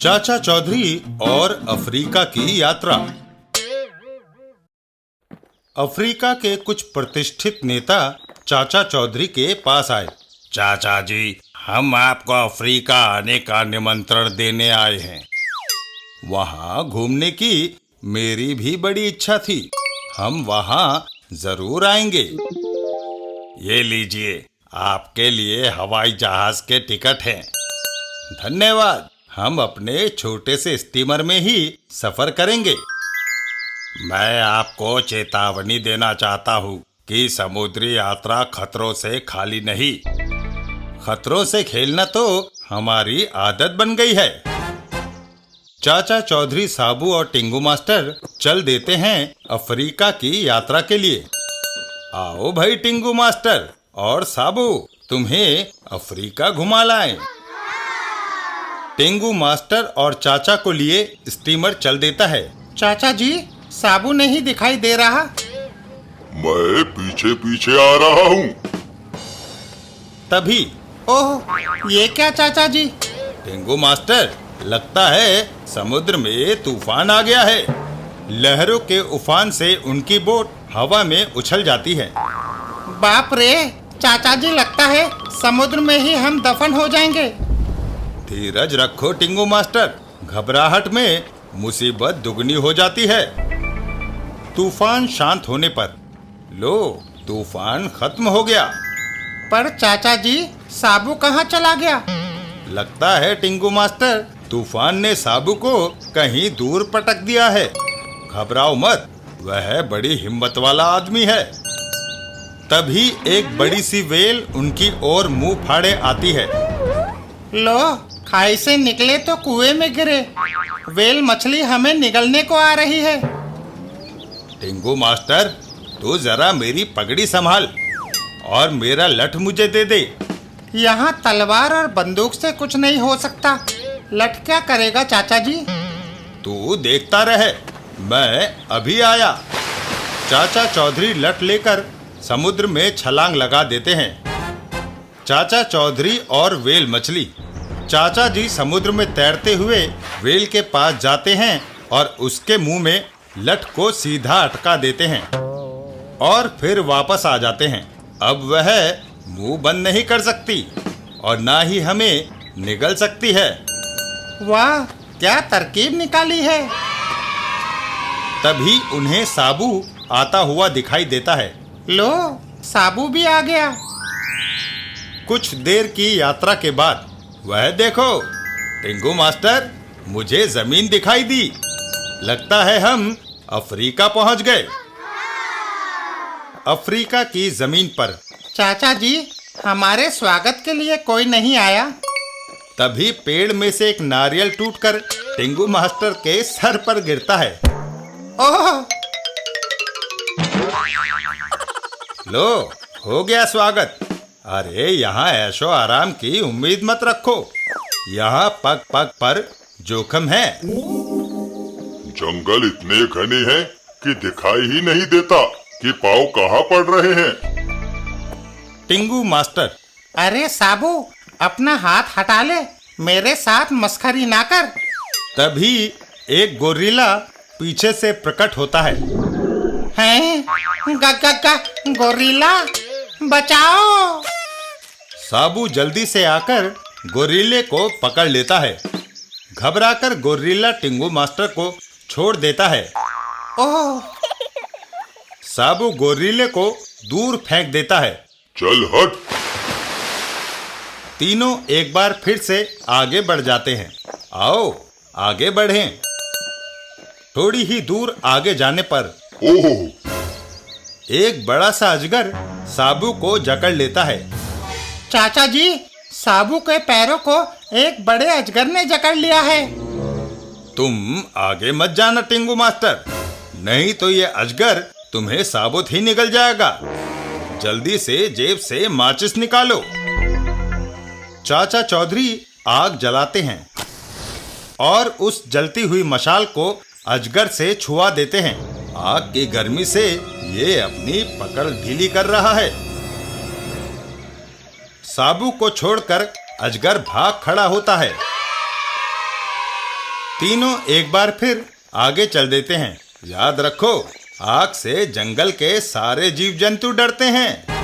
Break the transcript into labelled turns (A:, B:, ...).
A: चाचा चौधरी और अफ्रीका की यात्रा। अफ्रीका के कुछ प्रतिष्ठित नेता चाचा चौधरी के पास आए। चाचा जी, हम आपको अफ्रीका आने का निमंत्रण देने आए हैं। वहां घूमने की मेरी भी बड़ी इच्छा थी। हम वहां जरूर आएंगे। ये लीजिए, आपके लिए हवाई जहाज के टिकट हैं। धन्यवाद। हम अपने छोटे से स्टीमर में ही सफर करेंगे। मैं आपको चेतावनी देना चाहता हूँ कि समुद्री यात्रा खतरों से खाली नहीं। खतरों से खेलना तो हमारी आदत बन गई है। चाचा चौधरी साबू और टिंगू मास्टर चल देते हैं अफ्रीका की यात्रा के लिए। आओ भाई टिंगू मास्टर और साबू, तुम्हें अफ्रीका घुमा लाएं। टिंगू मास्टर और चाचा को लिए स्टीमर चल देता है।
B: चाचा जी, साबू नहीं दिखाई दे रहा।
C: मैं पीछे पीछे आ रहा हूँ।
A: तभी
B: ओह, ये क्या चाचा जी?
A: टिंगू मास्टर, लगता है समुद्र में तूफान आ गया है। लहरों के उफान से उनकी बोट हवा में उछल जाती है।
B: बाप रे चाचा जी, लगता है समुद्र में ही हम दफन हो जाएंगे।
A: धीरज रखो टिंगू मास्टर, घबराहट में मुसीबत दुगनी हो जाती है। तूफान शांत होने पर लो, तूफान खत्म हो गया।
B: पर चाचा जी, साबू कहाँ चला गया?
A: लगता है टिंगू मास्टर, तूफान ने साबू को कहीं दूर पटक दिया है। घबराओ मत, वह बड़ी हिम्मत वाला आदमी है। तभी एक बड़ी सी वेल उनकी ओर मुंह फाड़े आती है।
B: लो, खाई से निकले तो कुएं में गिरे। वेल मछली हमें निगलने को आ रही है।
A: टिंगू मास्टर, तू जरा मेरी पगड़ी संभाल और मेरा लठ मुझे दे दे।
B: यहाँ तलवार और बंदूक से कुछ नहीं हो सकता। लठ क्या करेगा चाचा जी?
A: तू देखता रहे, मैं अभी आया। चाचा चौधरी लठ लेकर समुद्र में छलांग लगा देते हैं। चाचा चौधरी और वेल मछली। चाचा जी समुद्र में तैरते हुए वेल के पास जाते हैं और उसके मुंह में लठ को सीधा अटका देते हैं और फिर वापस आ जाते हैं। अब वह मुंह बंद नहीं कर सकती और ना ही हमें निगल सकती है।
B: वाह, क्या तरकीब निकाली है।
A: तभी उन्हें साबू आता हुआ दिखाई देता है।
B: लो, साबू भी आ गया।
A: कुछ देर की यात्रा के बाद वह देखो टिंगू मास्टर, मुझे जमीन दिखाई दी। लगता है हम अफ्रीका पहुंच गए। अफ्रीका की जमीन पर
B: चाचा जी, हमारे स्वागत के लिए कोई नहीं आया।
A: तभी पेड़ में से एक नारियल टूटकर टिंगू मास्टर के सर पर गिरता है।
B: ओह!
A: लो, हो गया स्वागत। अरे यहाँ ऐशो आराम की उम्मीद मत रखो। यहाँ पग पग पर जोखिम है।
C: जंगल इतने घने हैं कि दिखाई ही नहीं देता कि पाँव कहाँ पड़ रहे हैं।
A: टिंगू मास्टर,
B: अरे साबू, अपना हाथ हटा ले, मेरे साथ मस्खरी ना कर।
A: तभी एक गोरिल्ला पीछे से प्रकट होता है।
B: हैं? गोरिल्ला, बचाओ!
A: साबू जल्दी से आकर गोरिल्ले को पकड़ लेता है। घबराकर गोरिल्ला टिंगू मास्टर को छोड़ देता है।
B: ओह!
A: साबू गोरिल्ले को दूर फेंक देता है।
C: चल हट।
A: तीनों एक बार फिर से आगे बढ़ जाते हैं। आओ आगे बढ़ें। थोड़ी ही दूर आगे जाने पर
C: ओह!
A: एक बड़ा सा अजगर साबू को जकड़ लेता है।
B: चाचा जी, साबू के पैरों को एक बड़े अजगर ने जकड़ लिया है।
A: तुम आगे मत जाना टिंगू मास्टर, नहीं तो ये अजगर तुम्हें साबुत ही निगल जाएगा। जल्दी से जेब से माचिस निकालो। चाचा चौधरी आग जलाते हैं और उस जलती हुई मशाल को अजगर से छुआ देते हैं। आग की गर्मी से ये अपनी पकड़ ढीली कर रहा है। साबू को छोड़कर अजगर भाग खड़ा होता है। तीनों एक बार फिर आगे चल देते हैं। याद रखो, आग से जंगल के सारे जीव जंतु डरते हैं।